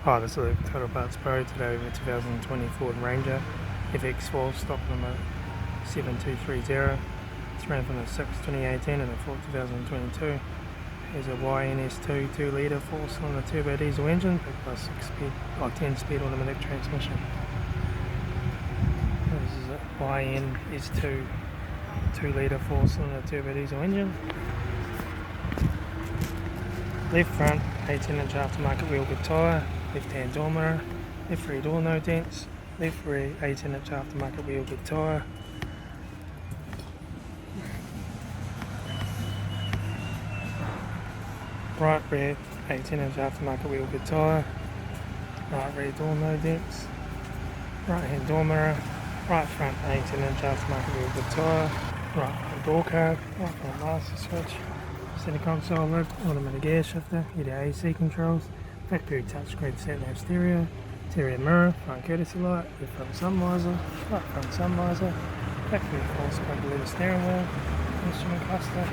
Hi, this is Total Parts Pro. Today we have a 2020 Ford Ranger FX4 stock number 7230. It's ran from the 6th 2018 and the 4th 2022. Here's a YNS2 2-litre 4-cylinder turbo diesel engine backed by 6-speed or 10-speed automatic transmission. This is a YNS2 2-litre 4-cylinder turbo diesel engine. Left front 18-inch aftermarket wheel good tyre. Left hand door mirror, left rear door no dents, left rear 18-inch aftermarket wheel good tyre. Right rear 18-inch aftermarket wheel good tyre, right rear door no dents, right hand door mirror, right front 18-inch aftermarket wheel good tyre, right front door card, right front master switch, center console lid, automatic air shifter, heated AC controls, factory touchscreen sat-nav stereo, interior mirror, front courtesy light, left front sun visor, right front sun visor, factory 4-spoke leather steering wheel, instrument cluster,